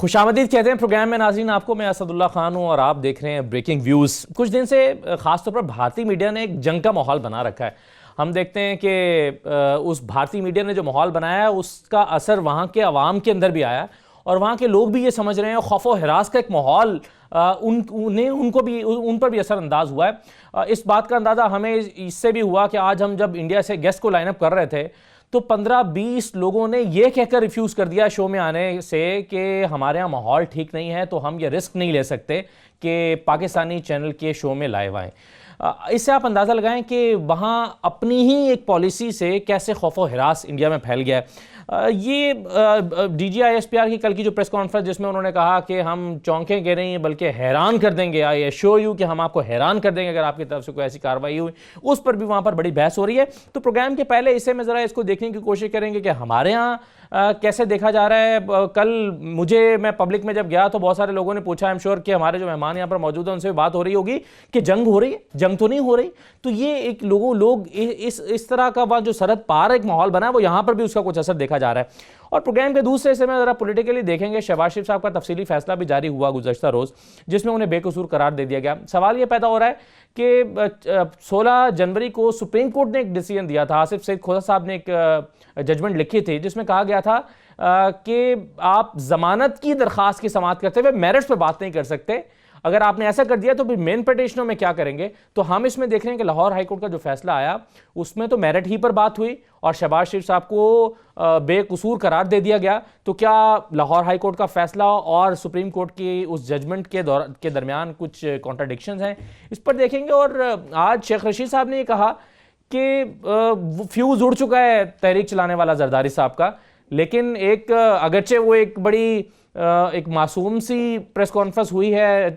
خوش آمدید کہتے ہیں پروگرام میں ناظرین آپ کو. میں اسد اللہ خان ہوں اور آپ دیکھ رہے ہیں بریکنگ ویوز. کچھ دن سے خاص طور پر بھارتی میڈیا نے ایک جنگ کا ماحول بنا رکھا ہے. ہم دیکھتے ہیں کہ اس بھارتی میڈیا نے جو ماحول بنایا ہے اس کا اثر وہاں کے عوام کے اندر بھی آیا اور وہاں کے لوگ بھی یہ سمجھ رہے ہیں. خوف و ہراس کا ایک ماحول ان پر بھی اثر انداز ہوا ہے. اس بات کا اندازہ ہمیں اس سے بھی ہوا کہ آج ہم جب انڈیا سے گیسٹ کو لائن اپ کر رہے تھے تو 15-20 لوگوں نے یہ کہہ کر ریفیوز کر دیا شو میں آنے سے کہ ہمارے ہاں ماحول ٹھیک نہیں ہے تو ہم یہ رسک نہیں لے سکتے کہ پاکستانی چینل کے شو میں لائیو آئیں. اس سے آپ اندازہ لگائیں کہ وہاں اپنی ہی ایک پالیسی سے کیسے خوف و ہراس انڈیا میں پھیل گیا ہے. یہ D G I S P R کی کل کی جو پریس کانفرنس جس میں انہوں نے کہا کہ ہم چونکیں گے نہیں بلکہ حیران کر دیں گے, آئی ایشور یو کہ ہم آپ کو حیران کر دیں گے اگر آپ کی طرف سے کوئی ایسی کارروائی ہوئی, اس پر بھی وہاں پر بڑی بحث ہو رہی ہے. تو پروگرام کے پہلے اسے میں ذرا اس کو دیکھنے کی کوشش کریں گے کہ ہمارے ہاں کیسے دیکھا جا رہا ہے. کل میں پبلک میں جب گیا تو بہت سارے لوگوں نے پوچھا, ایم شور کہ ہمارے جو مہمان یہاں پر موجود ہیں ان سے بات ہو رہی ہوگی کہ جنگ ہو رہی ہے, جنگ تو نہیں ہو رہی. تو یہ ایک لوگ اس طرح کا جو سرحد پار ایک ماحول بنا ہے وہ یہاں پر بھی اس کا کچھ اثر دیکھا جا رہا ہے. اور پروگرام کے دوسرے حصے میں ذرا پولیٹیکلی دیکھیں گے. شہباز شریف صاحب کا تفصیلی فیصلہ بھی جاری ہوا گزشتہ روز جس میں انہیں بے قصور قرار دے دیا گیا. سوال یہ پیدا ہو رہا ہے کہ 16 جنوری کو سپریم کورٹ نے ایک ڈیسیژن دیا تھا, آصف سعید کھوسہ صاحب نے ایک ججمنٹ لکھی تھی جس میں کہا گیا تھا کہ آپ ضمانت کی درخواست کی سماعت کرتے ہوئے میرٹس پہ بات نہیں کر سکتے. اگر آپ نے ایسا کر دیا تو پھر مین پٹیشنوں میں کیا کریں گے. تو ہم اس میں دیکھ رہے ہیں کہ لاہور ہائی کورٹ کا جو فیصلہ آیا اس میں تو میرٹ ہی پر بات ہوئی اور شہباز شریف صاحب کو بے قصور قرار دے دیا گیا. تو کیا لاہور ہائی کورٹ کا فیصلہ اور سپریم کورٹ کی اس ججمنٹ کے درمیان کچھ کانٹراڈکشنز ہیں, اس پر دیکھیں گے. اور آج شیخ رشید صاحب نے یہ کہا کہ فیوز اڑ چکا ہے تحریک چلانے والا زرداری صاحب کا, لیکن اگرچہ وہ ایک بڑی ایک معصوم سی پریس کانفرنس ہوئی ہے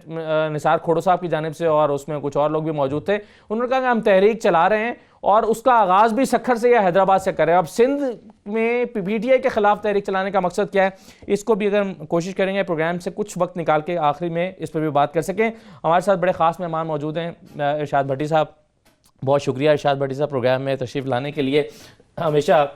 نثار کھوڑو صاحب کی جانب سے اور اس میں کچھ اور لوگ بھی موجود تھے, انہوں نے کہا کہ ہم تحریک چلا رہے ہیں اور اس کا آغاز بھی سکھر سے یا حیدرآباد سے کریں. اب سندھ میں پی ٹی آئی کے خلاف تحریک چلانے کا مقصد کیا ہے, اس کو بھی اگر ہم کوشش کریں گے پروگرام سے کچھ وقت نکال کے آخری میں اس پر بھی بات کر سکیں. ہمارے ساتھ بڑے خاص مہمان موجود ہیں. ارشاد بھٹی صاحب, بہت شکریہ ارشاد بھٹی صاحب پروگرام میں تشریف لانے کے لیے. ہمیشہ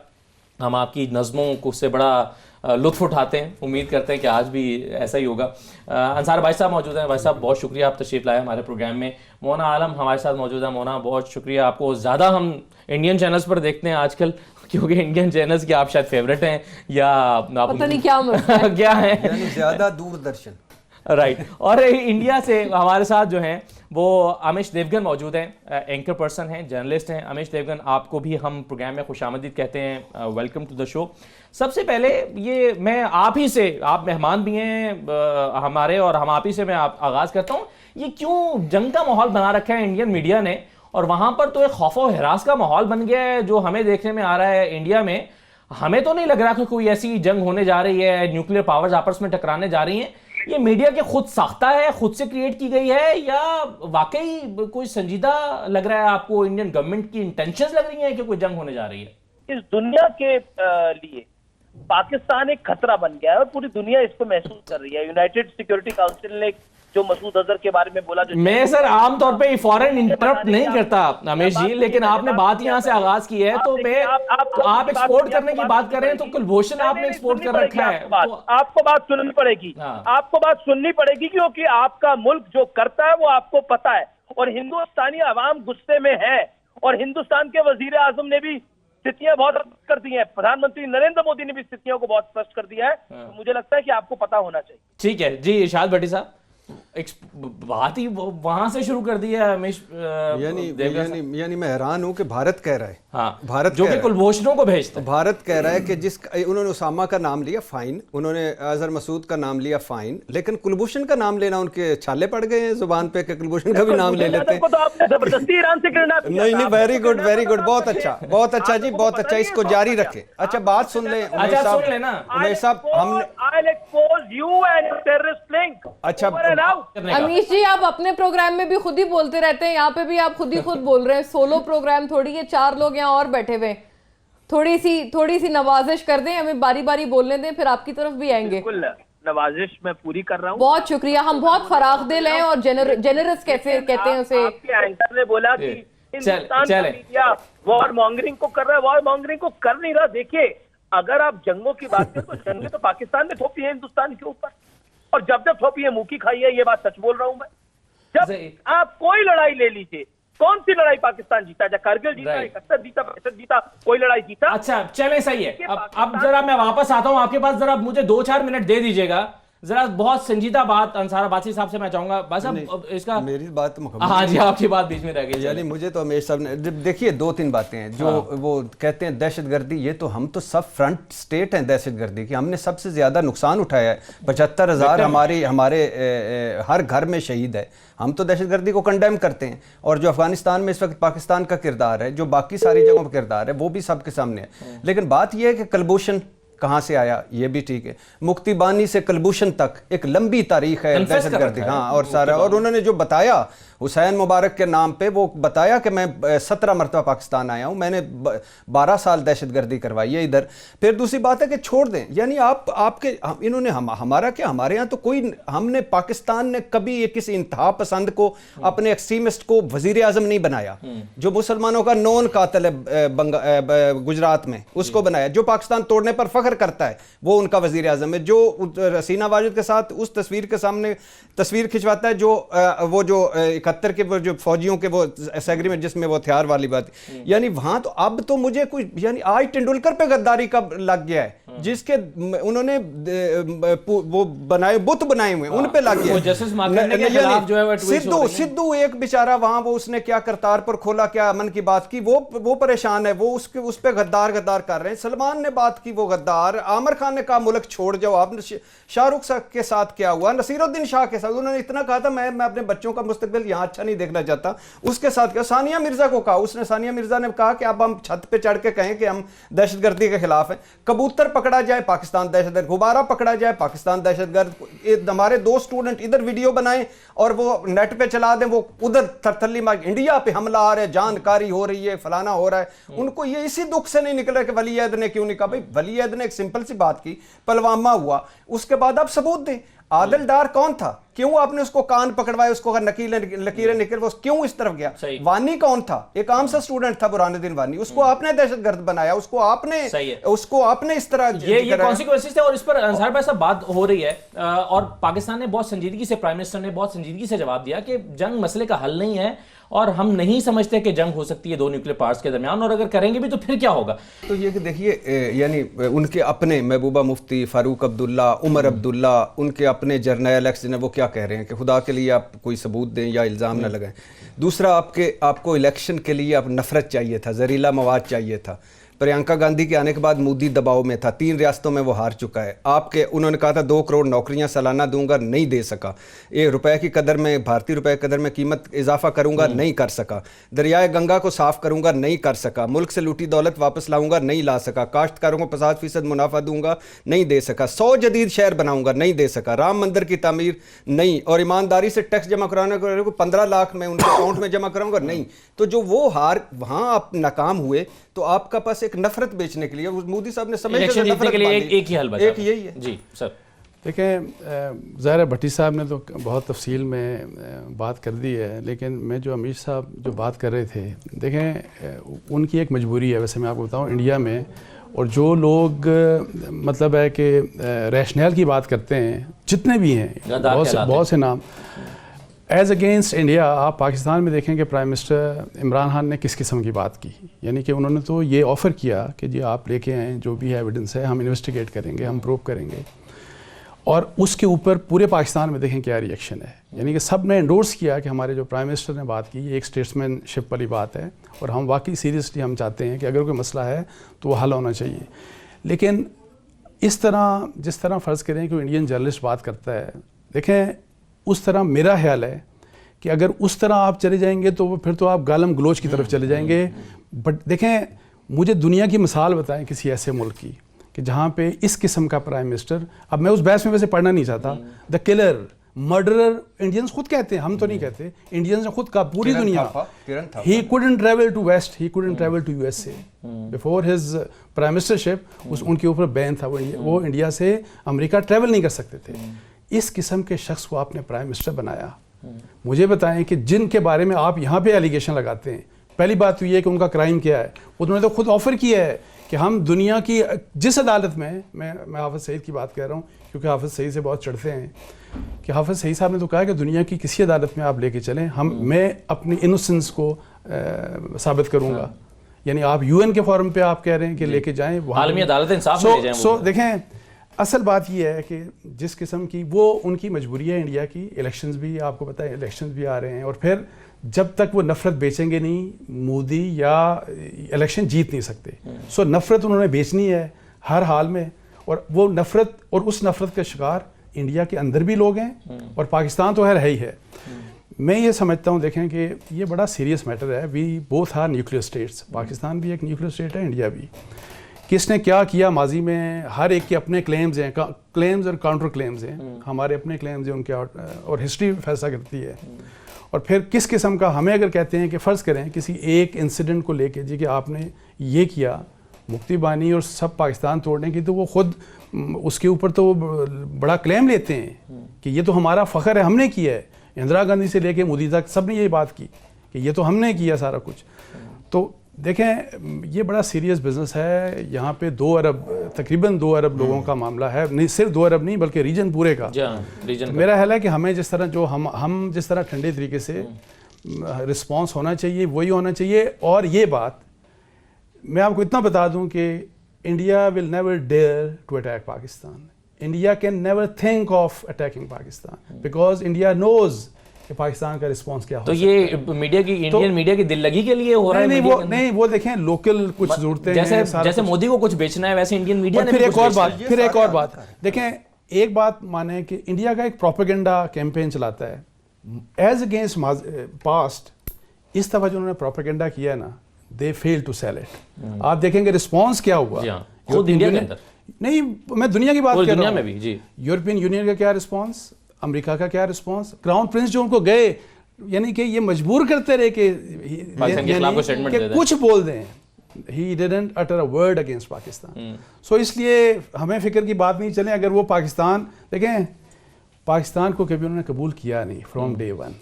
ہم آپ کی نظموں کو سے بڑا لطف اٹھاتے ہیں, امید کرتے ہیں کہ آج بھی ایسا ہی ہوگا. انصار بھائی صاحب موجود ہیں. بھائی صاحب بہت شکریہ آپ تشریف لائے ہمارے پروگرام میں. مونا عالم ہمارے ساتھ موجود ہیں. مونا بہت شکریہ, آپ کو زیادہ ہم انڈین چینلز پر دیکھتے ہیں آج کل کیونکہ انڈین چینلز کے آپ شاید فیوریٹ ہیں یا پتہ نہیں کیا ہیں یعنی زیادہ دوردرشن رائٹ. اور انڈیا سے ہمارے ساتھ جو ہیں وہ امیش دیوگن موجود ہیں, اینکر پرسن ہیں, جرنلسٹ ہیں. امیش دیوگن آپ کو بھی ہم پروگرام میں خوش آمدید کہتے ہیں. ویلکم ٹو دا شو. سب سے پہلے یہ میں آپ ہی سے, آپ مہمان بھی ہیں ہمارے اور ہم آپ ہی سے میں آغاز کرتا ہوں. یہ کیوں جنگ کا ماحول بنا رکھا ہے انڈین میڈیا نے اور وہاں پر تو ایک خوف و ہراس کا ماحول بن گیا ہے جو ہمیں دیکھنے میں آ رہا ہے انڈیا میں. ہمیں تو نہیں لگ رہا کہ کوئی ایسی جنگ ہونے جا رہی ہے, نیوکلیر پاورز آپس میں ٹکرانے جا رہی ہیں. یہ میڈیا کے خود ساختہ ہے, خود سے کریٹ کی گئی ہے یا واقعی کوئی سنجیدہ لگ رہا ہے آپ کو, انڈین گورنمنٹ کی انٹینشنز لگ رہی ہیں کہ کوئی جنگ ہونے جا رہی ہے؟ اس دنیا کے لیے پاکستان ایک خطرہ بن گیا ہے اور پوری دنیا اس کو محسوس کر رہی ہے. یونائٹڈ سیکورٹی کاؤنسل نے جو مسعود اظہر کے بارے میں بولا, جو میں سر عام طور پہ فورن انٹرپٹ نہیں کرتا امیش جی, لیکن آپ نے بات یہاں سے آغاز کی ہے تو میں آپ ایکسپورٹ کرنے کی بات کر رہے ہیں تو کلبھوشن آپ نے ایکسپورٹ کر رکھا ہے. آپ کو بات سننی پڑے گی, آپ کو بات سننی پڑے گی کیونکہ آپ کا ملک جو کرتا ہے وہ آپ کو پتا ہے اور ہندوستانی عوام غصے میں ہے اور ہندوستان کے وزیر اعظم نے بھی ستیاں بہت کر دی ہیں, پردھان منتری نریندر مودی نے بھی ستیوں کو بہت اسپشٹ کر دیا ہے. مجھے لگتا ہے کہ آپ کو پتا ہونا چاہیے. ٹھیک ہے جی. ارشاد بھٹی صاحب بات ہی وہاں سے شروع کر دی ہے. یعنی میں حیران ہوں کہ بھارت کہہ رہا ہے, بھارت جو کہ کلبھوشنوں کو بھیجتا ہے, بھارت کہہ رہا ہے کہ انہوں نے اسامہ کا نام لیا فائن, انہوں نے اظہر مسعود کا نام لیا فائن, لیکن کلبھوشن کا نام لینا ان کے چھالے پڑ گئے ہیں زبان پہ کہ کلبھوشن کا بھی نام لے لیتے ہیں. نہیں ویری گڈ ویری گڈ, بہت اچھا جی, بہت اچھا, اس کو جاری رکھیں. اچھا بات سن لیں امیش صاحب, ہم اچھا امیش جی آپ اپنے پروگرام میں بھی خود ہی بولتے رہتے ہیں, یہاں پہ بھی آپ خود ہی خود بول رہے ہیں. سولو پروگرام تھوڑی ہے, 4 لوگ یہاں اور بیٹھے ہوئے, تھوڑی سی نوازش کر دیں, ہمیں باری باری بولنے دیں, پھر آپ کی طرف بھی آئیں گے. نوازش میں پوری کر رہا ہوں. بہت شکریہ, ہم بہت فراخ دل ہیں اور جنرس کیسے کہتے ہیں اسے. آپ کے اینکر نے بولا کہ ہندوستان کا میڈیا وار مانگرنگ کو کر رہا ہے, وار مانگرنگ کو کر نہیں رہا. دیکھیے اگر آپ جنگوں کی بات کریں تو جنگیں تو پاکستان نے تھوپی ہیں ہندوستان کے اوپر. اور جب تھوپی ہے منہ کی کھائی ہے, یہ بات سچ بول رہا ہوں میں. جب آپ کوئی لڑائی لے لیجیے, کون سی لڑائی پاکستان جیتا, جب کارگل جیتا, 71 جیتا, 65 جیتا, کوئی لڑائی جیتا. اچھا چلیں صحیح ہے, اب ذرا میں واپس آتا ہوں آپ کے پاس, ذرا مجھے 2-4 منٹ دے دیجیے گا. ذرا بہت سنجیدہ بات انصار عباسی صاحب سے میں چاہوں گا, بس اب اس کا میری بات مکمل. ہاں جی, آپ کی بات بیچ میں رہ گئی. یعنی مجھے تو امیر صاحب نے دیکھیے 2-3 باتیں ہیں جو وہ کہتے ہیں دہشت گردی, یہ تو ہم تو سب فرنٹ سٹیٹ ہیں دہشت گردی کی, ہم نے سب سے زیادہ نقصان اٹھایا ہے. 75,000 ہمارے ہر گھر میں شہید ہے. ہم تو دہشت گردی کو کنڈیم کرتے ہیں, اور جو افغانستان میں اس وقت پاکستان کا کردار ہے, جو باقی ساری جگہوں پر کردار ہے, وہ بھی سب کے سامنے ہے. لیکن بات یہ ہے کہ کلبھوشن کہاں سے آیا, یہ بھی ٹھیک ہے. مکتی بانی سے کلبھوشن تک ایک لمبی تاریخ ہے دہشت گردی. ہاں, اور سارا, اور انہوں نے جو بتایا حسین مبارک کے نام پہ, وہ بتایا کہ میں 17 مرتبہ پاکستان آیا ہوں, میں نے 12 سال دہشت گردی کروائی ہے ادھر. پھر دوسری بات ہے کہ چھوڑ دیں, یعنی آپ کے انہوں نے ہمارا کیا, ہمارے ہاں تو کوئی, ہم نے پاکستان نے کبھی کسی انتہا پسند کو, اپنے ایکسٹریمسٹ کو وزیر اعظم نہیں بنایا. جو مسلمانوں کا نون قاتل ہے گجرات میں, اس کو بنایا. جو پاکستان توڑنے پر فخر کرتا ہے وہ ان کا وزیر اعظم ہے. جو رسینہ واجد کے ساتھ اس تصویر کے سامنے تصویر کھنچواتا ہے, جو وہ جو 71 کے وہ جو فوجیوں کے وہ ایگریمنٹ جس میں وہ ہتھیار والی بات, یعنی وہاں تو اب تو مجھے کوئی, یعنی آج ٹنڈولکر پہ غداری کا لگ گیا ہے, جس کے انہوں نے وہ بنائے بت بنائے ہوئے ان پہ لگ گیا. سدھو ایک بیچارہ وہاں, وہ اس نے کیا کرتار پر کھولا, کیا امن کی بات کی, وہ پریشان ہے, وہ اس پہ غدار کر رہے ہیں. سلمان نے بات کی وہ غدار, عامر خان نے کہا ملک چھوڑ جاؤ. آپ نے شاہ رخ کے ساتھ کیا ہوا, نصیر الدین شاہ کے ساتھ انہوں نے اتنا کہا تھا میں اپنے بچوں کا مستقبل یہاں اچھا نہیں دیکھنا چاہتا, اس کے ساتھ کیا. ثانیہ مرزا کو کہا, ثانیہ مرزا نے کہا کہ اب ہم چھت پہ چڑھ کے کہیں کہ ہم دہشت گردی کے خلاف ہیں. کبوتر پکڑا جائے پاکستان دہشت گرد, غبارہ پکڑا جائے پاکستان دہشت گرد. ہمارے 2 اسٹوڈنٹ ادھر ویڈیو بنائیں اور وہ نیٹ پہ چلا دیں, وہ ادھر تھرتھلی میں انڈیا پہ حملہ آ رہا ہے, جانکاری ہو رہی ہے, فلانا ہو رہا ہے. ان کو یہ اسی دکھ سے نہیں نکل رہا کہ ولی عہد نے کیوں نہیں کہا. بھائی ولی عہد نے ایک سمپل سی بات کی, پلوامہ ہوا, اس کے بعد آپ ثبوت دیں. عادل ڈار کون تھا, کیوں آپ نے اس کو کان پکڑوائے, اس کو لکیریں نکل, وہ کیوں اس طرف گیا. وانی کون تھا, ایک عام سا اسٹوڈنٹ تھا برہان الدین وانی, اس کو آپ نے دہشت گرد بنایا, اس کو آپ نے اس طرح یہ کانسیکوینسز تھے. اور اس پر انصار بھائی صاحب بات ہو رہی ہے, اور پاکستان نے بہت سنجیدگی سے, پرائم منسٹر نے بہت سنجیدگی سے جواب دیا کہ جنگ مسئلے کا حل نہیں ہے, اور ہم نہیں سمجھتے کہ جنگ ہو سکتی ہے 2 نیوکلیئر پاورز کے درمیان, اور اگر کریں گے بھی تو پھر کیا ہوگا. تو یہ کہ دیکھیے, یعنی ان کے اپنے محبوبہ مفتی, فاروق عبداللہ, عمر عبداللہ, ان کے اپنے جرنیل ایکس جنہیں وہ کیا کہہ رہے ہیں کہ خدا کے لیے آپ کوئی ثبوت دیں یا الزام نہ لگائیں. دوسرا, آپ کو الیکشن کے لیے آپ نفرت چاہیے تھا, زہریلا مواد چاہیے تھا. پریانکا گاندھی کے آنے کے بعد مودی دباؤ میں تھا, 3 ریاستوں میں وہ ہار چکا ہے. انہوں نے کہا تھا 2 کروڑ نوکریاں سالانہ دوں گا, نہیں دے سکا. روپے کی قدر میں, بھارتی روپے کی قدر میں قیمت اضافہ کروں گا, نہیں کر سکا. دریائے گنگا کو صاف کروں گا, نہیں کر سکا. ملک سے لوٹی دولت واپس لاؤں گا, نہیں لا سکا. کاشتکاروں کو 50% منافع دوں گا, نہیں دے سکا. 100 جدید شہر بناؤں گا, نہیں دے سکا. رام مندر کی تعمیر نہیں, اور ایمانداری سے ٹیکس جمع کرانے کو 15 لاکھ میں ان کے اکاؤنٹ میں جمع کراؤں گا, نہیں. تو جو وہ وہاں آپ ناکام ہوئے, تو آپ کا پاس ایک نفرت بیچنے کے لیے مودی صاحب نے سمجھ ایک ہی حل بچا, ایک یہی ہے. جی سر دیکھیں, ظاہر بھٹی صاحب نے تو بہت تفصیل میں بات کر دی ہے, لیکن میں جو امیر صاحب جو بات کر رہے تھے, دیکھیں ان کی ایک مجبوری ہے. ویسے میں آپ کو بتاؤں, انڈیا میں, اور جو لوگ مطلب ہے کہ ریشنل کی بات کرتے ہیں, جتنے بھی ہیں, بہت سے نام, ایز اگینسٹ انڈیا, آپ پاکستان میں دیکھیں کہ پرائم منسٹر عمران خان نے کس قسم کی بات کی. یعنی کہ انہوں نے تو یہ آفر کیا کہ جی آپ لے کے آئیں, جو بھی ایویڈنس ہے ہم انویسٹیگیٹ کریں گے, ہم پروو کریں گے. اور اس کے اوپر پورے پاکستان میں دیکھیں کیا ری ایکشن ہے. یعنی کہ سب نے انڈورس کیا کہ ہمارے جو پرائم منسٹر نے بات کی, یہ ایک اسٹیٹسمین شپ والی بات ہے, اور ہم واقعی سیریسلی ہم چاہتے ہیں کہ اگر کوئی مسئلہ ہے تو وہ حل ہونا چاہیے. لیکن اس طرح, جس طرح فرض کریں کہ انڈین جرنلسٹ بات کرتا ہے, دیکھیں اس طرح میرا خیال ہے کہ اگر اس طرح آپ چلے جائیں گے تو پھر تو آپ گالم گلوچ کی طرف چلے جائیں گے. بٹ دیکھیں, مجھے دنیا کی مثال بتائیں کسی ایسے ملک کی کہ جہاں پہ اس قسم کا پرائم منسٹر, اب میں اس بحث میں ویسے پڑھنا نہیں چاہتا, دا کلر, مرڈرر, انڈینز خود کہتے ہیں, ہم تو نہیں کہتے, انڈینز نے خود کہا, پوری دنیا. ہی couldn't travel to West, he couldn't travel to USA before his prime ministership. ان کے اوپر بین تھا, وہ انڈیا سے امریکہ ٹریول نہیں کر سکتے تھے. اس قسم کے شخص کو آپ نے پرائم منسٹر بنایا. مجھے بتائیں کہ جن کے بارے میں آپ یہاں پہ ایلیگیشن لگاتے ہیں, پہلی بات تو یہ ہے کہ ان کا کرائم کیا ہے. انہوں نے تو خود آفر کیا ہے کہ ہم دنیا کی جس عدالت میں حافظ سعید کی بات کر رہا ہوں کیونکہ حافظ سعید سے بہت چڑھتے ہیں, کہ حافظ سعید صاحب نے تو کہا کہ دنیا کی کسی عدالت میں آپ لے کے چلیں, میں اپنی انوسنس کو ثابت کروں گا. یعنی آپ یو این کے فورم پہ آپ کہہ رہے ہیں کہ لے کے جائیں عالمی عدالت انصاف میں لے جائیں. سو دیکھیں اصل بات یہ ہے کہ جس قسم کی وہ ان کی مجبوری ہے انڈیا کی, الیکشنز بھی آپ کو پتہ ہے الیکشنز بھی آ رہے ہیں, اور پھر جب تک وہ نفرت بیچیں گے نہیں مودی یا الیکشن جیت نہیں سکتے. سو نفرت انہوں نے بیچنی ہے ہر حال میں, اور وہ نفرت اور اس نفرت کا شکار انڈیا کے اندر بھی لوگ ہیں اور پاکستان تو ہے ہی ہے. میں یہ سمجھتا ہوں دیکھیں کہ یہ بڑا سیریس میٹر ہے. We both are nuclear states, Pakistan بھی ایک نیوکلیئر اسٹیٹ ہے, انڈیا بھی. کس نے کیا کیا ماضی میں, ہر ایک کے اپنے کلیمز ہیں, کلیمز اور کاؤنٹر کلیمز ہیں, ہمارے اپنے کلیمز ہیں ان کے, اور ہسٹری فیصلہ کرتی ہے. اور پھر کس قسم کا ہمیں اگر کہتے ہیں کہ فرض کریں کسی ایک انسیڈنٹ کو لے کے جی کہ آپ نے یہ کیا, مفتی بانی اور سب پاکستان توڑنے کی, تو وہ خود اس کے اوپر تو بڑا کلیم لیتے ہیں کہ یہ تو ہمارا فخر ہے, ہم نے کیا ہے. اندرا گاندھی سے لے کے مودی تک سب نے یہ بات کی کہ یہ تو ہم نے کیا سارا کچھ. تو دیکھیں یہ بڑا سیریس بزنس ہے. یہاں پہ 2 ارب تقریباً 2 ارب لوگوں کا معاملہ ہے, نہیں صرف 2 ارب نہیں بلکہ ریجن پورے کا. میرا خیال ہے کہ ہمیں جس طرح جو ہم جس طرح ٹھنڈے طریقے سے رسپانس ہونا چاہیے وہی ہونا چاہیے. اور یہ بات میں آپ کو اتنا بتا دوں کہ India will never dare to attack Pakistan. India can never think of attacking Pakistan because India knows کہ پاکستان کا رسپانس کیا ہو. تو یہ میڈیا کی انڈین میڈیا کی دل لگی کے لیے ہو رہا ہے. نہیں وہ دیکھیں لوکل کچھ ضرورتیں ہیں, جیسے مودی کو کچھ بیچنا ہے ویسے انڈین میڈیا نے. پھر ایک اور بات دیکھیں, ایک بات مانیں کہ انڈیا کا ایک پروپیگنڈا کیمپین چلاتا ہے ایز اگینسٹ پاسٹ. اس دفعہ جو انہوں نے پروپیگنڈا کیا ہے نا, دے فیل ٹو سیل اٹ. آپ دیکھیں گے رسپانس کیا ہوا خود انڈیا کے اندر, نہیں میں دنیا کی بات کر رہا ہوں. جی یورپین یونین کا کیا رسپانس, امریکہ کا کیا رسپانس, کراؤن پرنس جو ان کو گئے یعنی کہ یہ مجبور کرتے رہے کہ کچھ بول دیں. He didn't utter a word against Pakistan. So اس لیے ہمیں فکر کی بات نہیں چلیں. اگر وہ پاکستان دیکھیں, پاکستان کو کبھی انہوں نے قبول کیا نہیں فرام ڈے ون,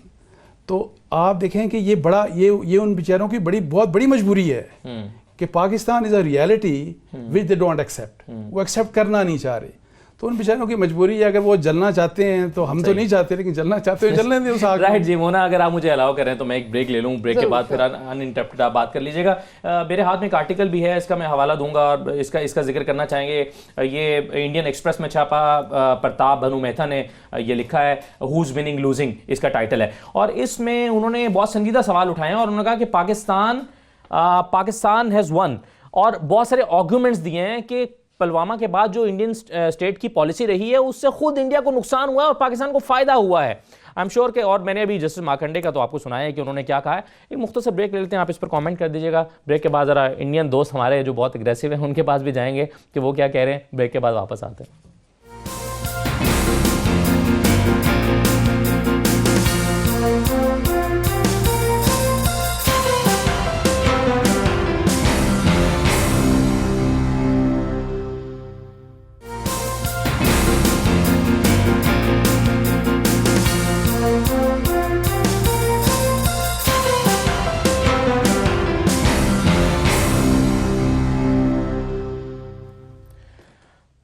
تو آپ دیکھیں کہ یہ بڑا یہ ان بیچاروں کی بہت بڑی مجبوری ہے کہ Pakistan is a reality which they don't accept. وہ ایکسیپٹ کرنا نہیں چاہ رہے. تو ان بیچاروں کی مجبوری ہے. اگر وہ جلنا چاہتے ہیں تو ہم تو نہیں چاہتے, لیکن جلنا چاہتے ہیں جلنے دیں اس آگ. رائٹ جی مونا, اگر آپ مجھے الاؤ کریں تو میں ایک بریک لے لوں, بریک کے بعد پھر ان انٹرپٹیڈ آپ بات کر لیجیے گا. میرے ہاتھ میں ایک آرٹیکل بھی ہے, اس کا میں حوالہ دوں گا اور اس کا ذکر کرنا چاہیں گے. یہ انڈین ایکسپریس میں چھاپا, پرتاپ بھنو مہتا نے یہ لکھا ہے, ہوز وننگ لوزنگ اس کا ٹائٹل ہے. اور اس میں انہوں نے بہت سنجیدہ سوال اٹھائے ہیں اور انہوں نے کہا کہ پاکستان ہیز ون, اور بہت سارے آرگومنٹس دیے ہیں کہ پلوامہ کے بعد جو انڈین اسٹیٹ کی پالیسی رہی ہے اس سے خود انڈیا کو نقصان ہوا ہے اور پاکستان کو فائدہ ہوا ہے. آئی ایم شیور کہ, اور میں نے ابھی جسٹس مارکنڈے کا تو آپ کو سنایا ہے کہ انہوں نے کیا کہا ہے. ایک مختصر بریک لے لیتے ہیں, آپ اس پر کامنٹ کر دیجیے گا. بریک کے بعد ذرا انڈین دوست ہمارے جو بہت اگریسو ہیں ان کے پاس بھی جائیں گے کہ وہ کیا کہہ رہے ہیں. بریک کے بعد واپس آتے ہیں.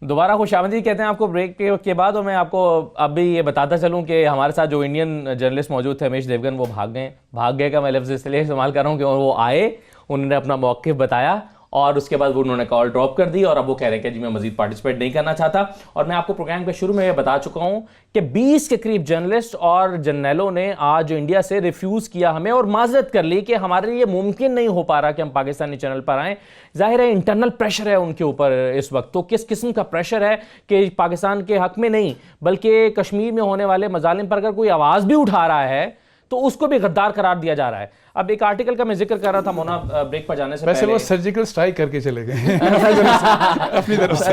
دوبارہ خوش آمدید کہتے ہیں آپ کو بریک کے بعد. اور میں آپ کو اب بھی یہ بتاتا چلوں کہ ہمارے ساتھ جو انڈین جرنلسٹ موجود تھے امیش دیوگن, وہ بھاگ گئے کا میں لفظ اس لیے استعمال کر رہا ہوں کہ وہ آئے, انہوں نے اپنا موقف بتایا اور اس کے بعد انہوں نے کال ڈراپ کر دی اور اب وہ کہہ رہے ہیں کہ جی میں مزید پارٹیسپیٹ نہیں کرنا چاہتا. اور میں آپ کو پروگرام کے شروع میں یہ بتا چکا ہوں کہ 20 کے قریب جرنلسٹ اور جرنیلوں نے آج انڈیا سے ریفیوز کیا ہمیں اور معذرت کر لی کہ ہمارے لیے ممکن نہیں ہو پا رہا کہ ہم پاکستانی چینل پر آئیں. ظاہر ہے انٹرنل پریشر ہے ان کے اوپر اس وقت. تو کس قسم کا پریشر ہے کہ پاکستان کے حق میں نہیں بلکہ کشمیر میں ہونے والے مظالم پر اگر کوئی آواز بھی اٹھا رہا ہے تو اس کو بھی غدار قرار دیا جا رہا ہے. اب ایک آرٹیکل کا میں ذکر کر رہا تھا مونا بریک پر جانے سے ویسے وہ سرجیکل سٹرائک کر کے چلے گئے اپنی طرف سے.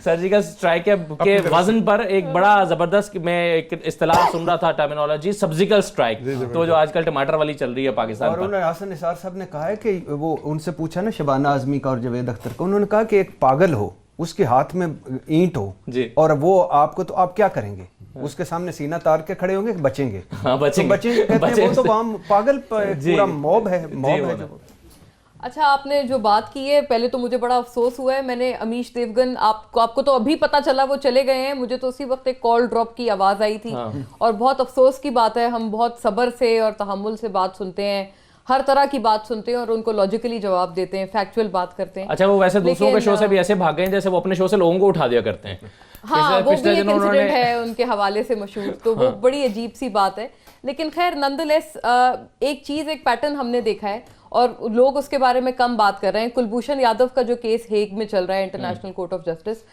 سرجیکل سٹرائک کے وزن پر ایک بڑا زبردست میں ایک اصطلاح سن رہا تھا, ٹرمینالوجی سرجیکل سٹرائک, تو جو آج کل ٹماٹر والی چل رہی ہے پاکستان پر. اور انہوں نے حسن نثار صاحب نے کہا ہے کہ وہ ان سے پوچھا نا شبانہ اعظمی کا اور جاوید اختر کا, انہوں نے کہا کہ ایک پاگل ہو, اس کے ہاتھ میں اینٹ ہو اور وہ آپ کو, تو آپ کیا کریں گے؟ اس کے سامنے سینہ تار کے کھڑے ہوں گے کہ بچیں گے؟ بچیں گے کہتے ہیں وہ تو عام پاگل پورا موب ہے جو اچھا آپ نے جو بات کی ہے پہلے تو مجھے بڑا افسوس ہوا ہے, میں نے امیش دیوگن آپ کو تو ابھی پتا چلا وہ چلے گئے ہیں, مجھے تو اسی وقت ایک کال ڈراپ کی آواز آئی تھی اور بہت افسوس کی بات ہے. ہم بہت صبر سے اور تحمل سے بات سنتے ہیں, ہر طرح کی بات سنتے ہیں اور ان کو لاجیکلی جواب دیتے ہیں, فیکچوئل بات کرتے ہیں. اچھا وہ ویسے دوسروں کے شو سے بھی ایسے بھاگ گئے ہیں جیسے وہ اپنے شو سے لوگوں کو اٹھا دیا کرتے ہیں. ہاں وہ بھی ایک انسیڈنٹ ہے ان کے حوالے سے مشہور, تو وہ بڑی عجیب سی بات ہے. لیکن خیر نان دا لیس ایک چیز, ایک پیٹرن ہم نے دیکھا ہے اور لوگ اس کے بارے میں کم بات کر رہے ہیں. کلبھوشن یادو کا جو کیس ہیگ میں چل رہا ہے international court of justice,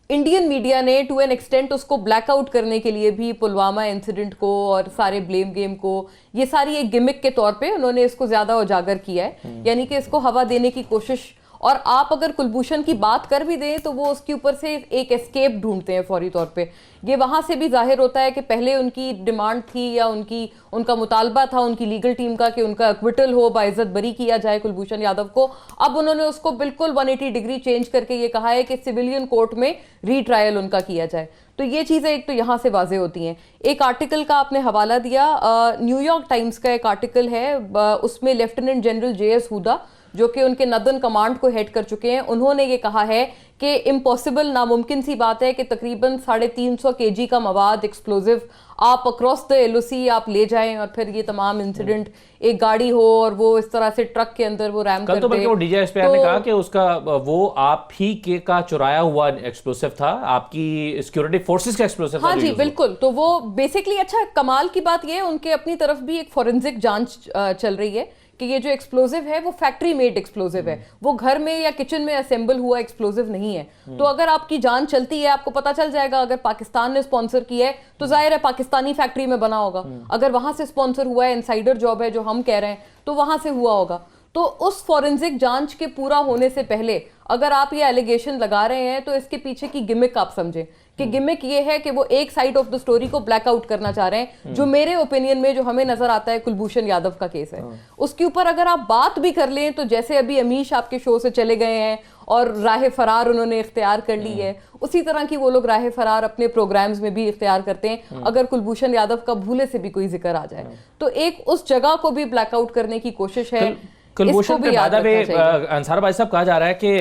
Indian media نے ٹو این ایکسٹینٹ اس کو بلیک آؤٹ کرنے کے لیے بھی پلوامہ انسیڈنٹ کو اور سارے بلیم گیم کو, یہ ساری ایک گمک کے طور پہ انہوں نے اس کو زیادہ اجاگر کیا ہے, یعنی کہ اس کو ہوا دینے کی کوشش. اور آپ اگر کلبھوشن کی بات کر بھی دیں تو وہ اس کے اوپر سے ایک اسکیپ ڈھونڈتے ہیں فوری طور پہ. یہ وہاں سے بھی ظاہر ہوتا ہے کہ پہلے ان کی ڈیمانڈ تھی یا ان کا مطالبہ تھا ان کی لیگل ٹیم کا کہ ان کا ایکویٹل ہو, باعزت بری کیا جائے کلبھوشن یادو کو. اب انہوں نے اس کو بالکل 180 ڈگری چینج کر کے یہ کہا ہے کہ سویلین کورٹ میں ری ٹرائل ان کا کیا جائے. تو یہ چیزیں ایک تو یہاں سے واضح ہوتی ہیں. ایک آرٹیکل کا آپ نے حوالہ دیا, نیو یارک ٹائمز کا ایک آرٹیکل ہے, اس میں لیفٹیننٹ جنرل جے ایس ہودا جو کہ ان کے ندن کمانڈ کو ہیڈ کر چکے ہیں, انہوں نے یہ کہا ہے کہ امپاسبل, ناممکن سی بات ہے کہ تقریباً 350 kg کا مواد ایکسپلوزیو آپ اکراس دا ایل او سی آپ لے جائیں اور پھر یہ تمام انسیڈنٹ ایک گاڑی ہو اور وہ اس طرح سے ٹرک کے اندر وہ ریم کر دے. کل تو بلکہ وہ D J S P are نے کہا کہ اس کا وہ آپ ہی کا چرایا ہوا ایکسپلوسیو تھا, آپ کی سیکورٹی فورسز کا ایکسپلوسیو تھا. ہاں جی بالکل. تو وہ بیسکلی, اچھا کمال کی بات یہ ہے ان کے اپنی طرف بھی ایک فورنزک جانچ چل رہی ہے کہ یہ جو ایکسپلوزیو ہے وہ فیکٹری میڈ ایکسپلوزیو ہے, وہ گھر میں یا کچن میں اسمبل ہوا ایکسپلوزیو نہیں ہے. تو اگر آپ کی جان چلتی ہے آپ کو پتا چل جائے گا, اگر پاکستان نے اسپانسر کیا ہے تو ظاہر ہے پاکستانی فیکٹری میں بنا ہوگا, اگر وہاں سے اسپانسر ہوا ہے, انسائڈر جاب ہے جو ہم کہہ رہے ہیں, تو وہاں سے ہوا ہوگا. تو اس فورنزک جانچ کے پورا ہونے سے پہلے اگر آپ یہ ایلیگیشن لگا رہے ہیں تو اس کے پیچھے کی گمک آپ سمجھیں کہ گمک یہ ہے کہ وہ ایک سائڈ آف دا سٹوری کو بلیک آؤٹ کرنا چاہ رہے ہیں, جو میرے اوپینین میں جو ہمیں نظر آتا ہے کلبھوشن یادو کا کیس ہے. اس کے اوپر اگر آپ بات بھی کر لیں تو جیسے ابھی امیش آپ کے شو سے چلے گئے ہیں اور راہ فرار انہوں نے اختیار کر لی ہے, اسی طرح کی وہ لوگ راہ فرار اپنے پروگرامز میں بھی اختیار کرتے ہیں اگر کلبھوشن یادو کا بھولے سے بھی کوئی ذکر آ جائے. تو ایک اس جگہ کو بھی بلیک آؤٹ کرنے کی کوشش ہے. کلبھوشن پہ بعد میں انصار بھائی صاحب کہا جا رہا ہے کہ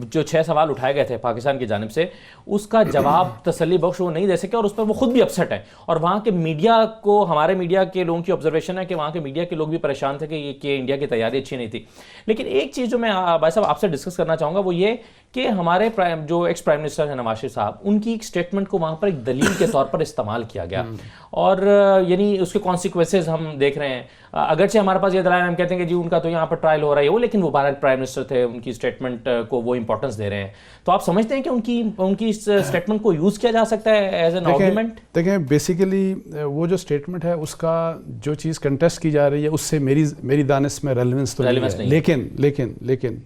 جو 6 سوال اٹھائے گئے تھے پاکستان کی جانب سے, اس کا جواب تسلی بخش وہ نہیں دے سکے اور اس پر وہ خود بھی اپسٹ ہیں. اور وہاں کے میڈیا کو, ہمارے میڈیا کے لوگوں کی آبزرویشن ہے کہ وہاں کے میڈیا کے لوگ بھی پریشان تھے کہ انڈیا کی تیاری اچھی نہیں تھی. لیکن ایک چیز جو میں بھائی صاحب آپ سے ڈسکس کرنا چاہوں گا وہ یہ کہ ہمارے جو ایکس پرائم منسٹر ہیں نواز شریف صاحب, ان کی ایک اسٹیٹمنٹ کو وہاں پر ایک دلیل کے طور پر استعمال کیا گیا اور یعنی اس کے کانسیکوینسز ہم دیکھ رہے ہیں. اگرچہ ہمارے پاس یہ دلائل ہم کہتے ہیں کہ جی ان کا تو یہاں پر ٹرائل ہو رہا ہے وہ, لیکن وہ بھارت پرائم منسٹر تھے, ان کی اسٹیٹمنٹ کو وہ امپورٹنس دے رہے ہیں. تو آپ سمجھتے ہیں کہ ان کی اس اسٹیٹمنٹ کو یوز کیا جا سکتا ہے ایز این آرگومنٹ؟ دیکھیں بیسیکلی وہ جو اسٹیٹمنٹ ہے اس کا جو چیز کنٹیسٹ کی جا رہی ہے اس سے میری دانش میں ریلیونس تو نہیں ہے. لیکن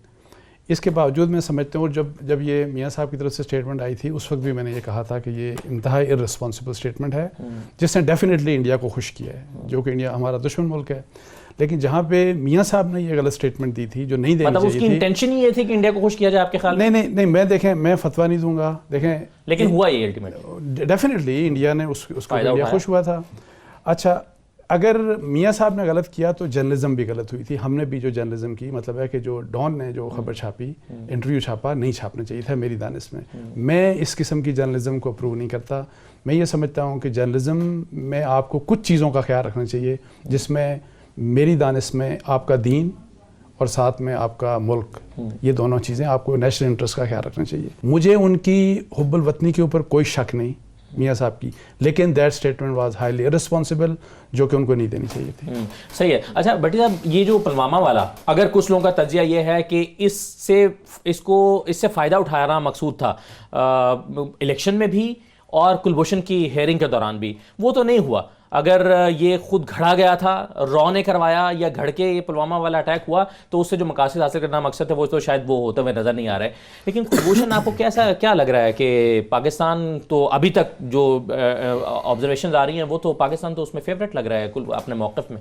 اس کے باوجود میں سمجھتا ہوں, جب یہ میاں صاحب کی طرف سے اسٹیٹمنٹ آئی تھی اس وقت بھی میں نے یہ کہا تھا کہ یہ انتہائی ارسپانسبل اسٹیٹمنٹ ہے جس نے ڈیفینیٹلی انڈیا کو خوش کیا ہے, جو کہ انڈیا ہمارا دشمن ملک ہے. لیکن جہاں پہ میاں صاحب نے یہ غلط اسٹیٹمنٹ دی تھی جو نہیں دینی چاہیے تھی, اس کی انٹینشن یہ تھی کہ انڈیا کو خوش کیا جائے آپ کے خیال میں؟ نہیں میں فتویٰ نہیں دوں گا. دیکھیں لیکن ہوا یہ الٹیمیٹلی ڈیفینیٹلی انڈیا نے اس کو انڈیا خوش ہوا تھا. اچھا اگر میاں صاحب نے غلط کیا تو جرنلزم بھی غلط ہوئی تھی. ہم نے بھی جو جرنلزم کی, مطلب ہے کہ جو ڈان نے جو خبر چھاپی, انٹرویو چھاپا, نہیں چھاپنا چاہیے تھا میری دانش میں. میں اس قسم کی جرنلزم کو اپروو نہیں کرتا. میں یہ سمجھتا ہوں کہ جرنلزم میں آپ کو کچھ چیزوں کا خیال رکھنا چاہیے جس میں میری دانش میں آپ کا دین اور ساتھ میں آپ کا ملک, یہ دونوں چیزیں آپ کو نیشنل انٹرسٹ کا خیال رکھنا چاہیے. مجھے ان کی حب الوطنی کے اوپر کوئی شک نہیں میاں صاحب کی, لیکن that statement was highly irresponsible, جو کہ ان کو نہیں دینی چاہیے تھی. صحیح ہے. اچھا بٹی صاحب, یہ جو پلوامہ والا, اگر کچھ لوگوں کا تجزیہ یہ ہے کہ اس سے فائدہ اٹھانا مقصود تھا الیکشن میں بھی اور کلبھوشن کی ہیئرنگ کے دوران بھی, وہ تو نہیں ہوا. اگر یہ خود گھڑا گیا تھا, را نے کروایا یا گھڑ کے یہ پلوامہ والا اٹیک ہوا, تو اس سے جو مقاصد حاصل کرنا مقصد ہے وہ تو شاید وہ ہوتے ہوئے نظر نہیں آ رہا ہے. لیکن کلبھوشن آپ کو کیا لگ رہا ہے کہ پاکستان تو ابھی تک جو آبزرویشنز آ رہی ہیں وہ تو پاکستان تو اس میں فیوریٹ لگ رہا ہے اپنے موقف میں؟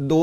2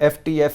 FTF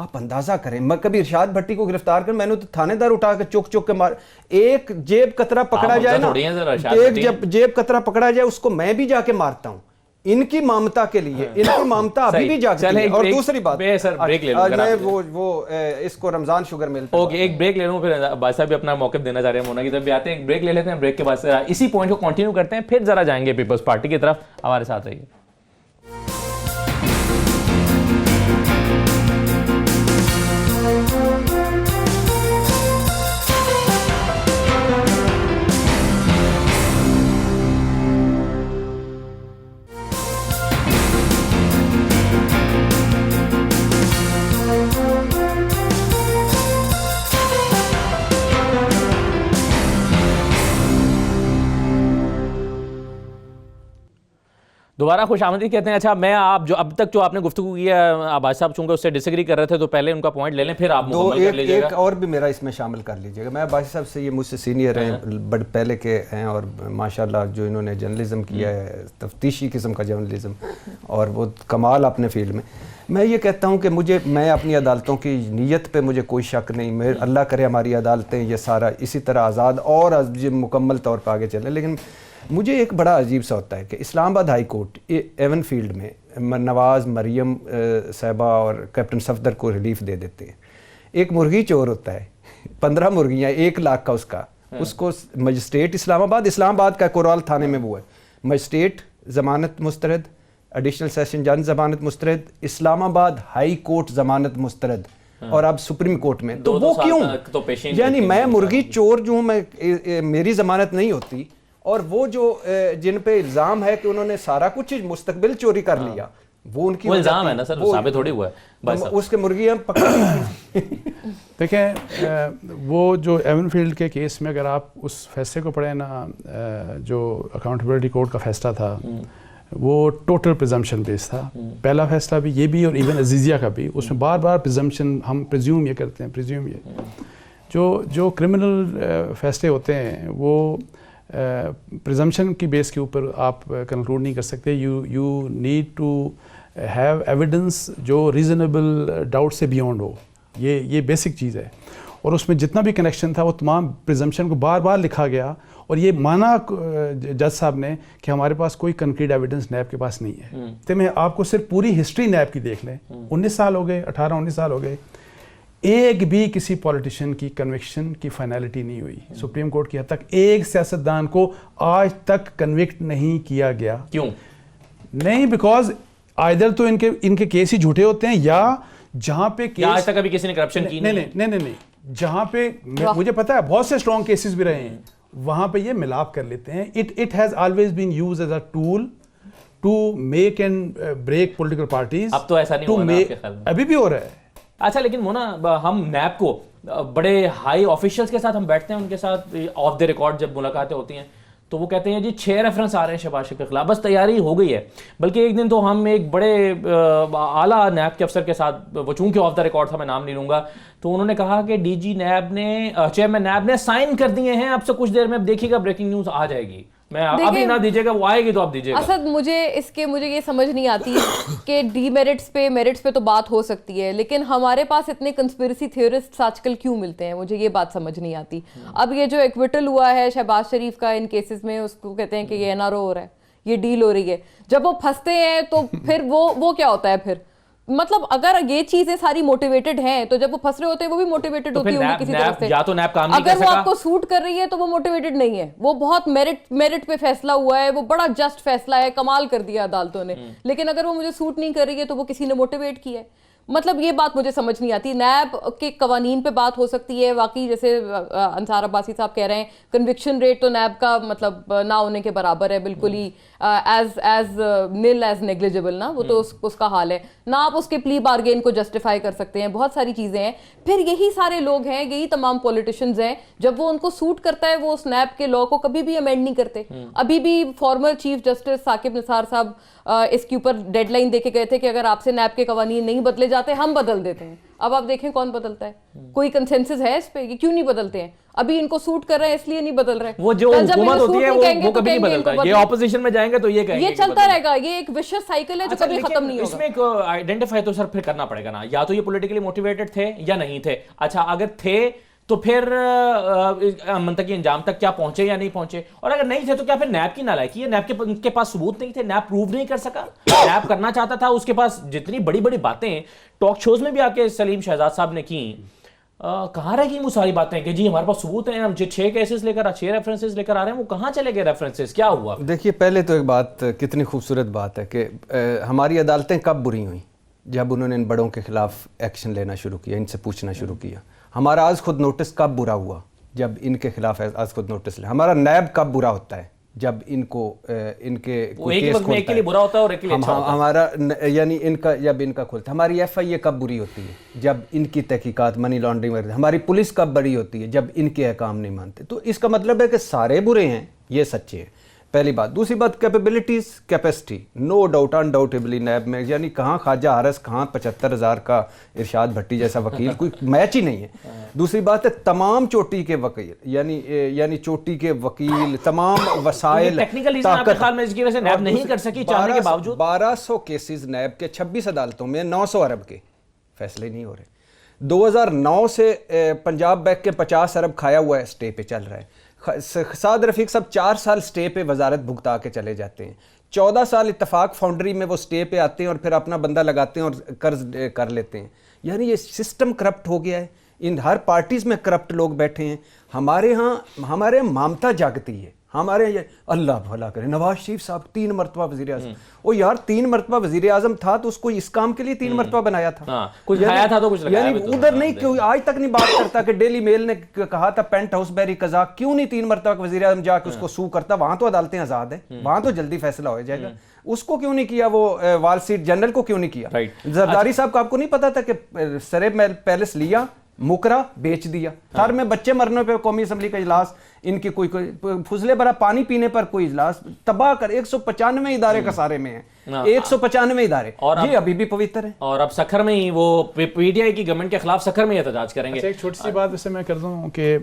آپ اندازہ کریں, میں کبھی ارشاد بھٹی کو گرفتار کر, میں نے تو تھانے دار اٹھا کے چوک چوک کے مار, ایک جیب قطرہ پکڑا جائے نا, ایک جیب قطرہ پکڑا جائے اس کو میں بھی جا کے مارتا ہوں, ان کی مامتا کے لیے, ان کی مامتا ابھی بھی جاگتی ہے. اور دوسری بات, وہ اس کو رمضان شوگر ملتا ہے. اوکے, ایک بریک لے لوں, پھر بھائی صاحب بھی اپنا موقف دینا چاہ رہے ہیں, مونا کی طرف بھی آتے ہیں, ایک بریک لے لیتے ہیں, بریک کے بعد اسی پوائنٹ کو کنٹینیو کرتے ہیں, پھر ذرا جائیں گے پیپلز پارٹی کی طرف. ہمارے ساتھ رہیے. دوبارہ خوش آمدید کہتے ہیں. اچھا, میں آپ جو اب تک جو آپ نے گفتگو کی ہے, عباس صاحب چونکہ اس سے ڈس ایگری کر رہے تھے تو پہلے ان کا پوائنٹ لے لیں, پھر آپ مکمل کر لیجیے گا. ایک اور بھی میرا اس میں شامل کر لیجیے گا. میں عباس صاحب سے, یہ مجھ سے سینئر ہیں, بڑے پہلے کے ہیں, اور ماشاءاللہ جو انہوں نے جرنلزم کیا ہے, تفتیشی قسم کا جرنلزم, اور وہ کمال اپنے فیلڈ میں. میں یہ کہتا ہوں کہ میں اپنی عدالتوں کی نیت پہ مجھے کوئی شک نہیں, میں اللہ کرے ہماری عدالتیں یہ سارا اسی طرح آزاد اور مکمل طور پہ آگے چلیں. لیکن مجھے ایک بڑا عجیب سا ہوتا ہے کہ اسلام آباد ہائی کورٹ ایون فیلڈ میں نواز, مریم صاحبہ اور کیپٹن صفدر کو ریلیف دے دیتے ہیں. ایک مرغی چور ہوتا ہے, 15 مرغیاں 1 لاکھ کا اس کو مجسٹریٹ اسلام آباد کا کورال تھانے میں وہ ہے, مجسٹریٹ ضمانت مسترد, ایڈیشنل سیشن جج ضمانت مسترد, اسلام آباد ہائی کورٹ ضمانت مسترد, اور اب سپریم کورٹ میں. تو وہ کیوں؟ یعنی میں مرغی چور جو ہوں, میری ضمانت نہیں ہوتی, اور وہ جو جن پہ الزام ہے کہ انہوں نے سارا کچھ مستقبل چوری کر لیا, وہ ان کی الزام ہے نا سر, ثابت تھوڑی ہوا ہے, اس کے مرغیاں پکڑ. دیکھیں, وہ جو ایون فیلڈ کے کیس میں اگر آپ اس فیصلے کو پڑھیں نا, جو اکاؤنٹیبلٹی کورٹ کا فیصلہ تھا, وہ ٹوٹل پریزمپشن بیس تھا. پہلا فیصلہ بھی, یہ بھی, اور ایون عزیزیہ کا بھی, اس میں بار بار پریزمپشن, ہم پریزیوم یہ کرتے ہیں, پریزیوم یہ جو کرمنل فیصلے ہوتے ہیں وہ پریزمپشن کی بیس کے اوپر آپ کنکلوڈ نہیں کر سکتے. You need to have evidence جو ریزنیبل ڈاؤٹ سے بیونڈ ہو. یہ بیسک چیز ہے, اور اس میں جتنا بھی کنیکشن تھا وہ تمام پریزمپشن کو بار بار لکھا گیا, اور یہ مانا جج صاحب نے کہ ہمارے پاس کوئی کنکریٹ ایویڈنس نیب کے پاس نہیں ہے. تو میں آپ کو صرف پوری ہسٹری نیب کی دیکھ لیں, 19 سال ہو گئے, 18-19 سال ہو گئے, ایک بھی کسی پولیٹیشین کی کنوکشن کی فائنلٹی نہیں ہوئی. سپریم کورٹ کی حد تک ایک سیاستدان کو آج تک کنوکٹ نہیں کیا گیا. کیوں نہیں؟ بیکاز آئدر تو ان کے کیس ہی جھوٹے ہوتے ہیں, یا جہاں پہ آج تک ابھی کسی نے کرپشن کی نہیں, جہاں پہ مجھے پتا ہے بہت سے اسٹرانگ کیسز بھی رہے ہیں, وہاں پہ یہ ملاپ کر لیتے ہیں. It has always been used as a tool to make and break political parties. اب تو ایسا نہیں ہو رہا آپ کے خیال میں؟ ابھی بھی ہو رہا ہے. اچھا, لیکن مونا, ہم نیب کو بڑے ہائی آفیشلز کے ساتھ ہم بیٹھتے ہیں, ان کے ساتھ آف دی ریکارڈ جب ملاقاتیں ہوتی ہیں تو وہ کہتے ہیں جی 6 ریفرنس آ رہے ہیں شہباز شریف کے خلاف, بس تیاری ہو گئی ہے. بلکہ ایک دن تو ہم ایک بڑے اعلیٰ نیب کے افسر کے ساتھ, وہ چونکہ آف دا ریکارڈ تھا, میں نام نہیں لوں گا, تو انہوں نے کہا کہ ڈی جی نیب نے, چیئرمین نیب نے سائن کر دیے ہیں, اب سے کچھ دیر میں دیکھیے گا بریکنگ نیوز آ جائے گی. میں ابھی نہ دیجیے گا, وہ آئے گی تو آپ دیجیے گا. اسد, مجھے یہ سمجھ نہیں آتی کہ ڈی میرٹس پہ تو بات ہو سکتی ہے, لیکن ہمارے پاس اتنے کنسپیرسی تھیورسٹ آج کل کیوں ملتے ہیں, مجھے یہ بات سمجھ نہیں آتی. اب یہ جو ایکویٹل ہوا ہے شہباز شریف کا ان کیسز میں, اس کو کہتے ہیں کہ یہ NRO ہو رہا ہے, یہ ڈیل ہو رہی ہے. جب وہ پھنستے ہیں تو پھر وہ کیا ہوتا ہے پھر, مطلب اگر یہ چیزیں ساری موٹیویٹڈ ہیں تو جب وہ پھنس رہے ہوتے ہیں وہ بھی موٹیویٹڈ ہوتی ہوں گی کسی طرف سے. یا تو نیب کام نہیں کر اگر سکا, وہ آپ کو سوٹ کر رہی ہے تو وہ موٹیویٹڈ نہیں ہے, وہ بہت میرٹ پہ فیصلہ ہوا ہے, وہ بڑا جسٹ فیصلہ ہے, کمال کر دیا عدالتوں نے. لیکن اگر وہ مجھے سوٹ نہیں کر رہی ہے تو وہ کسی نے موٹیویٹ کیا ہے. مطلب یہ بات مجھے سمجھ نہیں آتی. نیب کے قوانین پہ بات ہو سکتی ہے واقعی, جیسے انصار عباسی صاحب کہہ رہے ہیں کنوکشن ریٹ تو نیب کا مطلب نہ ہونے کے برابر ہے, بالکل ہی ایز نل ایز نیگلیجبل نا, وہ تو اس کا حال ہے. نہ آپ اس کے پلی بارگین کو جسٹیفائی کر سکتے ہیں, بہت ساری چیزیں ہیں. پھر یہی سارے لوگ ہیں, یہی تمام پولیٹیشنز ہیں, جب وہ ان کو سوٹ کرتا ہے وہ اس نیب کے لا کو کبھی بھی امینڈ نہیں کرتے. ابھی بھی farmer chief justice Saqib Nisar صاحب اس کے اوپر ڈیڈ لائن دے کے گئے تھے کہ اگر آپ سے نیب کے قوانین نہیں بدلے جاتے ہم بدل دیتے ہیں. اب آپ دیکھیں کون بدلتا ہے. کوئی کنسنسس ہے اس پہ کہ کیوں نہیں بدلتے ہیں؟ ابھی ان کو سوٹ کر رہے ہیں اس لیے نہیں بدل رہے. وہ جو حکومت ہوتی ہے وہ کبھی نہیں بدلتا. یہ اپوزیشن میں جائیں گے تو یہ کہیں گے یہ چلتا رہے گا, یہ ایک وشس سائیکل ہے جو کبھی ختم نہیں ہوگا. اس میں ایک آئیڈینٹیفائی تو سر پھر کرنا پڑے گا نا, یا تو یہ پولیٹیکلی موٹیویٹڈ تھے یا نہیں تھے. اچھا اگر تھے تو پھر منطقی انجام تک کیا پہنچے یا نہیں پہنچے, اور اگر نہیں تھے تو کیا پھر نیب کی نالائکی ہے؟ نیب کے پاس ثبوت نہیں تھے, نیب پروو نہیں کر سکا. نیب کرنا چاہتا تھا, اس کے پاس جتنی بڑی بڑی باتیں ٹاک شوز میں بھی آ کے سلیم شہزاد صاحب نے کی, کہاں رہ گئی وہ ساری باتیں کہ جی ہمارے پاس ثبوت ہیں, ہم 6 کیسز لے کر 6 ریفرنسز لے کر آ رہے ہیں, وہ کہاں چلے گئے ریفرنسز؟ کیا ہوا؟ دیکھیے پہلے تو ایک بات, کتنی خوبصورت بات ہے کہ ہماری عدالتیں کب بری ہوئیں؟ جب انہوں نے ان بڑوں کے خلاف ایکشن لینا شروع کیا, ان سے پوچھنا شروع کیا. ہمارا آج خود نوٹس کب برا ہوا؟ جب ان کے خلاف آج خود نوٹس لے. ہمارا نیب کب برا ہوتا ہے؟ جب ان کو ان کے ایک وقت میں ایک کے لیے برا ہوتا ہے اور ایک کے لیے اچھا ہوتا ہے. ہمارا یعنی ان کا جب ان کا کھلتا ہے. ہماری ایف آئی اے کب بری ہوتی ہے؟ جب ان کی تحقیقات منی لانڈرنگ وغیرہ. ہماری پولیس کب بری ہوتی ہے؟ جب ان کے احکام نہیں مانتے. تو اس کا مطلب ہے کہ سارے برے ہیں, یہ سچے ہیں, پہلی بات. دوسری بات capabilities, capacity, no doubt undoubtedly NAB میں یعنی کہاں خواجہ حارث, کہاں 75,000 کا ارشاد بھٹی جیسا وکیل, کوئی میچ ہی نہیں ہے. دوسری بات ہے تمام چوٹی کے وکیل, یعنی چوٹی کے وکیل, تمام وسائل, ٹیکنیکل ریزن آپ کے خیال میں اس کی وجہ سے نیب نہیں کر سکی چاہنے کے باوجود؟ 1200 کیسز نیب کے 26 عدالتوں میں 900 ارب کے فیصلے نہیں ہو رہے. 2009 سے پنجاب بینک کے 50 ارب کھایا ہوا ہے, سٹے پہ چل رہا ہے. سعد رفیق صاحب 4 سال سٹے پہ وزارت بھگتا کے چلے جاتے ہیں. 14 سال اتفاق فاؤنڈری میں وہ سٹے پہ آتے ہیں اور پھر اپنا بندہ لگاتے ہیں اور قرض کر لیتے ہیں. یعنی یہ سسٹم کرپٹ ہو گیا ہے. ان ہر پارٹیز میں کرپٹ لوگ بیٹھے ہیں. ہمارے ہاں ممتا جاگتی ہے. ہمارے یہ اللہ بھلا کرے, نواز شریف صاحب 3 مرتبہ وزیر اعظم. او یار 3 مرتبہ وزیر اعظم تھا تو اس کو اس کام کے لیے 3 مرتبہ بنایا تھا. کچھ کھایا تھا تو کچھ لگایا. یعنی ادھر نہیں, کیوں آج تک نہیں بات کرتا کہ ڈیلی میل نے کہا تھا پینٹ ہاؤس بیری قزاق, کیوں نہیں 3 مرتبہ وزیر اعظم جا کے اس کو سو کرتا؟ وہاں تو عدالتیں آزاد ہیں, وہاں تو جلدی فیصلہ ہو جائے گا. اس کو کیوں نہیں کیا؟ وہ وال اسٹریٹ جنرل کو کیوں نہیں کیا؟ زرداری صاحب کو آپ کو نہیں پتا تھا کہ سرے پیلس لیا, مکرا, بیچ دیا. تھر میں بچے مرنے پہ قومی اسمبلی کا اجلاس, ان کی کوئی فضلے برا پانی پینے پر کوئی اجلاس, تباہ کر 195 ادارے کسارے میں ہیں, 195 ادارے, یہ ابھی بھی پوتر ہیں. اور اب سکھر میں ہی وہ پی ٹی آئی کی گورنمنٹ کے خلاف سکھر میں احتجاج کریں گے. ایک چھوٹی سی بات ویسے میں کر دوں کہ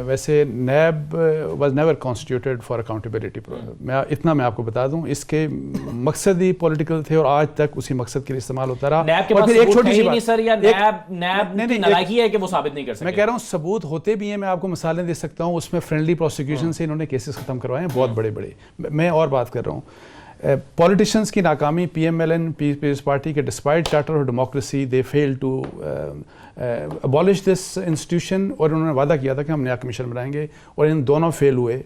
ویسے NAB was never constituted for accountability. میں آپ کو بتا دوں اس کے مقصد ہی پولیٹیکل تھے اور آج تک اسی مقصد کے لیے استعمال ہوتا رہا. نیب کے پاس ثبوت ہے ہی نہیں سر, یا نیب کی نالائکی ہے کہ وہ ثابت نہیں کر سکتے؟ میں کہہ رہا ہوں ثبوت ہوتے بھی ہیں, میں آپ کو مثالیں دے سکتا ہوں. اس میں فرینڈلی پروسیکیوشن سے انہوں نے کیسز ختم کروائے ہیں بہت بڑے بڑے. میں اور بات کر رہا ہوں پولیٹیشینس کی ناکامی, P M L N Peoples Party کے despite charter of democracy they fail to abolish this institution, اور انہوں نے وعدہ کیا تھا کہ ہم نیا کمیشن بنائیں گے, اور ان دونوں فیل ہوئے.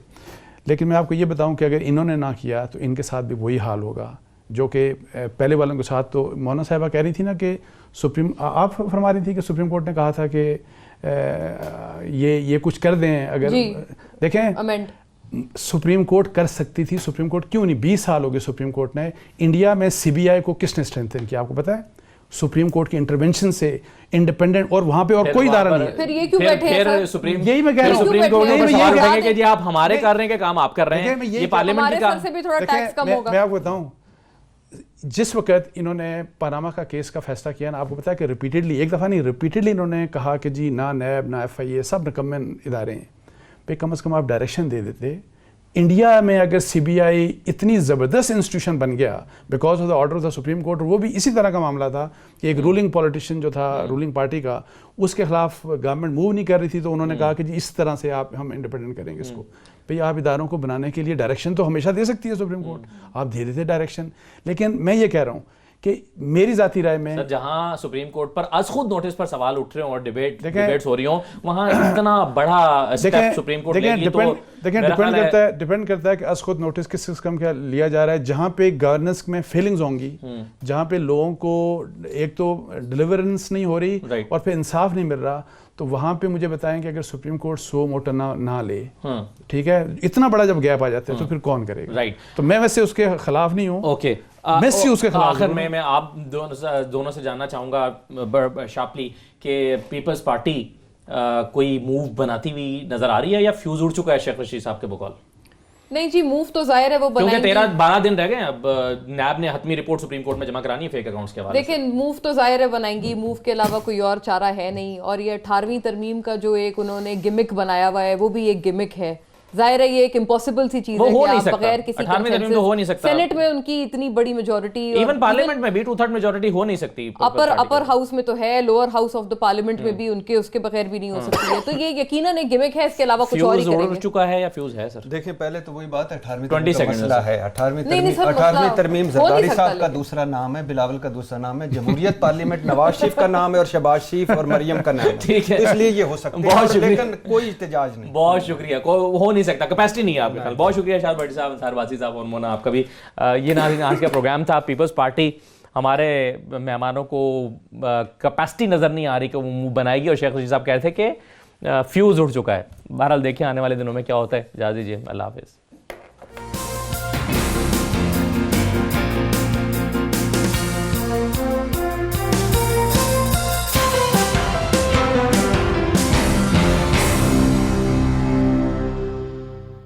لیکن میں آپ کو یہ بتاؤں کہ اگر انہوں نے نہ کیا تو ان کے ساتھ بھی وہی حال ہوگا جو کہ پہلے والوں کے ساتھ. تو مولانا صاحبہ کہہ رہی تھی نا کہ آپ فرما رہی تھی کہ سپریم کورٹ نے کہا تھا کہ یہ کچھ کر دیں. اگر دیکھیں سپریم کورٹ کر سکتی تھی, سپریم کورٹ کیوں نہیں؟ 20 سال ہو گئے سپریم کورٹ نے. انڈیا میں سی بی آئی کو کس نے اسٹرینتھن کیا آپ کو پتہ ہے؟ سپریم کورٹ کی انٹرونشن سے, انڈیپینڈنٹ, اور وہاں پہ اور کوئی ادارہ نہیں ہے. پھر یہ کیوں بیٹھے ہیں سر؟ یہی میں کہہ رہا ہوں, سپریم کورٹ کو سوال اٹھیں گے کہ جی آپ ہمارے کر رہے ہیں کہ کام آپ کر رہے ہیں, یہ پارلیمنٹ کا. میں آپ کو بتاؤں جس وقت انہوں نے پاناما کا کیس کا فیصلہ کیا نا, آپ کو پتا ہے کہ ریپیٹڈلی, ایک دفعہ نہیں ریپیٹڈلی انہوں نے کہا کہ جی نہ نیب نہ ایف آئی اے سب نکمے ادارے ہیں. پہ کم از کم آپ ڈائریکشن دے دیتے. انڈیا میں اگر سی بی آئی اتنی زبردست انسٹیٹیوشن بن گیا because of the order of the supreme court, وہ بھی اسی طرح کا معاملہ تھا کہ ایک رولنگ پولیٹیشین جو تھا رولنگ پارٹی کا, اس کے خلاف گورنمنٹ موو نہیں کر رہی تھی, تو انہوں نے کہا کہ جی اس طرح سے ہم انڈیپینڈنٹ کریں گے اس کو. بھئی آپ اداروں کو بنانے کے لیے ڈائریکشن تو ہمیشہ دے سکتی ہے سپریم کورٹ, آپ دے دیتے ڈائریکشن. لیکن میں یہ کہہ رہا ہوں کہ میری ذاتی رائے میں جہاں سپریم کورٹ پر از خود نوٹس پر سوال اٹھ رہے ہوں اور ڈیبیٹس ہو رہی ہوں, وہاں اتنا بڑا اسٹیپ سپریم کورٹ لے گی تو دیکھیں ڈیپینڈ کرتا ہے کہ از خود نوٹس کس قسم کا لیا جا رہا ہے. جہاں پہ گورننس میں فیلنگز ہوں گی, جہاں پہ لوگوں کو ایک تو ڈیلیورنس نہیں ہو رہی اور پھر انصاف نہیں مل رہا, تو وہاں پہ مجھے بتائیں کہ اگر سپریم کورٹ سو موٹا نہ لے, ٹھیک ہے, اتنا بڑا جب گیپ آ جاتا ہے تو پھر کون کرے گا؟ تو میں ویسے اس کے خلاف نہیں ہوں. اوکے, اس کے خلاف. آخر میں آپ دونوں سے جاننا چاہوں گا شارپلی کہ پیپلز پارٹی کوئی موو بناتی ہوئی نظر آ رہی ہے یا فیوز اڑ چکا ہے شیخ رشید صاحب کے بقول؟ نہیں جی موو تو ظاہر ہے وہ کیونکہ بنائیں گے 13-12 دن رہ گئے ہیں، اب نیب نے حتمی رپورٹ سپریم کورٹ میں جمع کرانی ہے فیک اکاؤنٹس کے حوالے سے. لیکن موو تو ظاہر ہے بنائیں گی، موو کے علاوہ کوئی اور چارہ ہے نہیں. اور یہ 18ویں ترمیم کا جو ایک انہوں نے گمک بنایا ہوا ہے وہ بھی ایک گمک ہے. ظاہر ہے یہ ایک امپاسبل سی چیز ہے کہ آپ بغیر کسی سینٹ میں ان کی اتنی بڑی میجورٹی، ایون پارلیمنٹ میں بھی 2/3 میجورٹی ہو نہیں سکتی. اپر ہاؤس میں تو ہے، lower house of the parliament میں بھی ان کے اس کے بغیر بھی نہیں ہو سکتی ہے. تو یہ یقیناً ایک گمک ہے، اس کے علاوہ کچھ اور ہی کریں گے. چکا ہے یا فیوز ہے سر؟ دیکھیں پہلے تو وہی بات ہے 18ویں ترمیم کا مسئلہ ہے. 18ویں ترمیم زرداری صاحب کا دوسرا نام ہے، بلاول کا دوسرا نام ہے، جمہوریت پارلیمنٹ نواز شریف کا نام ہے اور شہباز شریف اور مریم کا نام ہے. ٹھیک ہے، اس لیے یہ ہو سکتا ہے لیکن کوئی احتجاج نہیں. بہت شکریہ. ہو نہیں سکتا، کیپیسٹی نہیں ہے آپ کے خیال. بہت شکریہ شاہد بھٹی صاحب، انصار باسی صاحب اور مونا آپ کا بھی. یہ ناظرین آج کا پروگرام تھا. پیپلز پارٹی ہمارے مہمانوں کو کیپیسٹی نظر نہیں آ رہی کہ وہ منہ بنائے گی، اور شیخ رشید صاحب کہہ رہے تھے کہ فیوز اٹھ چکا ہے. بہرحال دیکھیں آنے والے دنوں میں کیا ہوتا ہے. اجازت دیجیے، اللہ حافظ.